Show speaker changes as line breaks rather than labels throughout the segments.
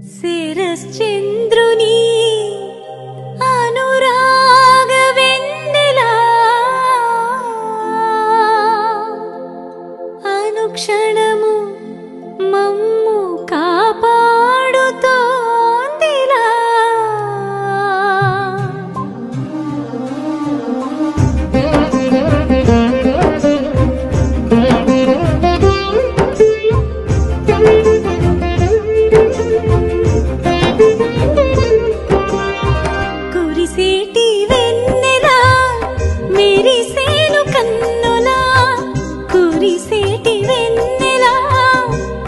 శరశ్చంద్రుని అనురాగ వెన్నెలా అనుక్షణము మమ్ము కాపాడుతోందిలా కురిసేటి వెన్నెలా మెరిసేను కన్నులా కురిసేటి వెన్నెలా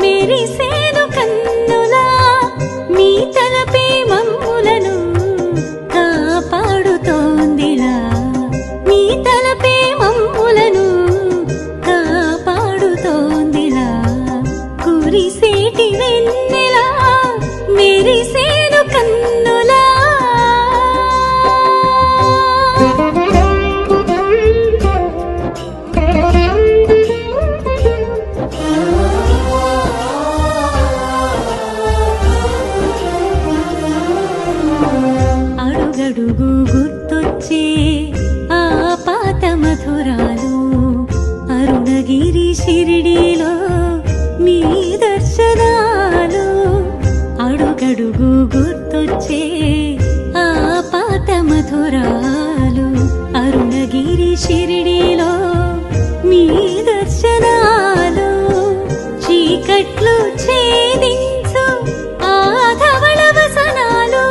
మెరిసేను కన్నులా మీ తలపే మమ్ములను కాపాడుతోందిలా మీ తలపే మమ్ములను కాపాడుతోందిలా కురిసేటి వెన్నెలా మెరిసేను కన్నులా అడుగడుగు గుర్తొచ్చే ఆ పాత మధురాలు అరుణగిరి షిరిడీలో మీ దర్శనాలు అడుగడుగు గుర్తొచ్చే ఆ పాత మధురాలు అరుణగిరి షిరిడీలో మీ దర్శనాలు చీకట్లు ఛేదించు ఆ ధవళ వసనాలు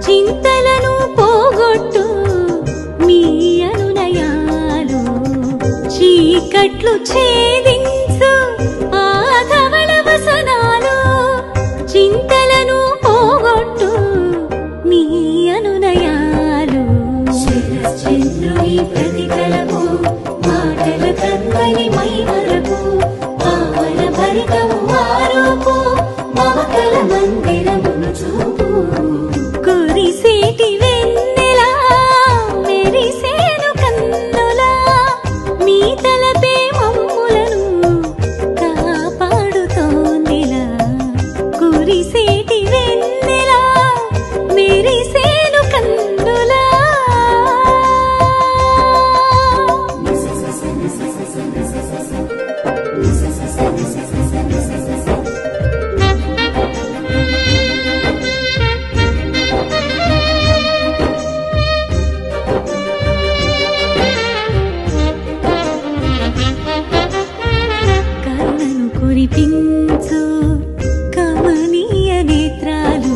చింతలను పోగొట్టు మీ అనునయాలు చీకట్లు ఛేదించు ఆ ధవళ వసనాలు చింతలను పోగొట్టు మీ అనునయాలు శరశ్చంద్రుని ప్రతికలకు మాటల కన్వని మై వరకు పావన భరితము వారుపు మమతల మందిరమును చూపు కురిసేటి వెన్నెలా మెరిసేను కన్నులా మీ తలపే మమ్ములను కాపాడుతోందిలా కురిసేటి వెన్నెలా మెరిసేను కన్నులా కరుణను కురిపించు కమనీయ నేత్రాలు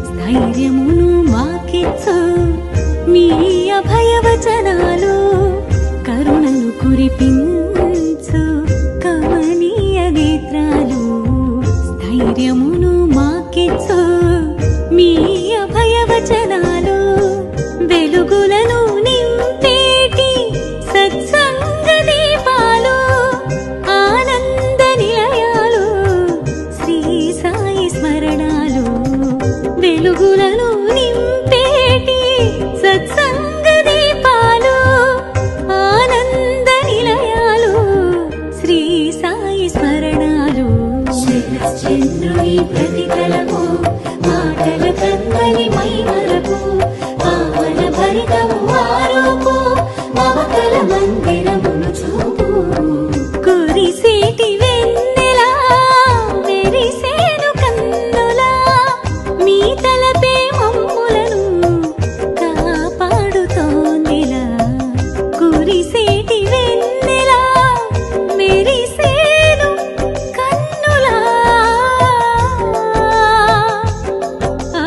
స్థైర్యమును మాకిచ్చు మీ అభయవచనాలు కరుణను కురిపించు కమనీయ నేత్రాలు స్థైర్యమును మాకిచ్చు మీ అభయవచనాలు వెలుగులను నింపేటి సత్సంగ దీపాలు ఆనంద నిలయాలు శ్రీ సాయి స్మరణాలు వెలుగులను నింపేటి సత్సంగ దీపాలు ఆనంద నిలయాలు శ్రీ సాయి స్మరణాలు శరశ్చంద్రుని ప్రతికలకు మాటల కన్వని మై వరకు పావన భరితము వారుపు మమతల మందిరమును చూపు కురిసేటి వెన్నెలా మెరిసేను కన్నులా మీ తలపే మమ్ములను కాపాడుతోందిలా కురిసేటి వెన్నెలా మెరిసేను కన్నులా ఆ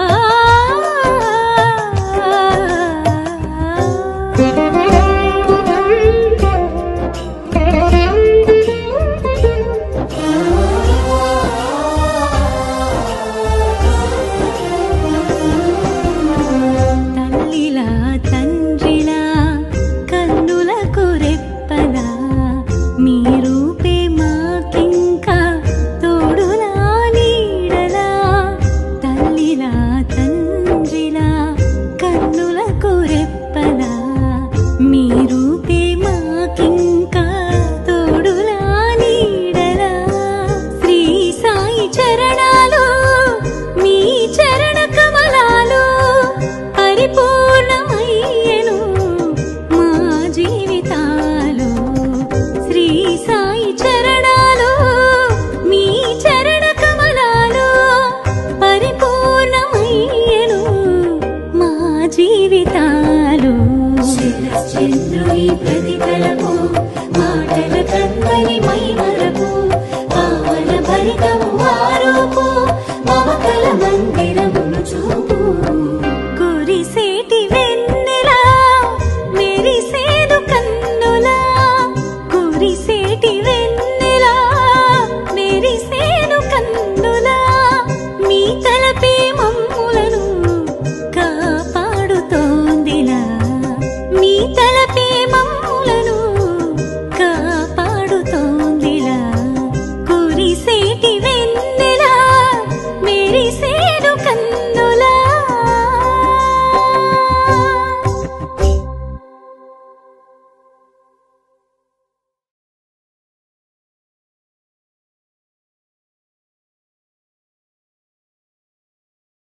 అమ్మా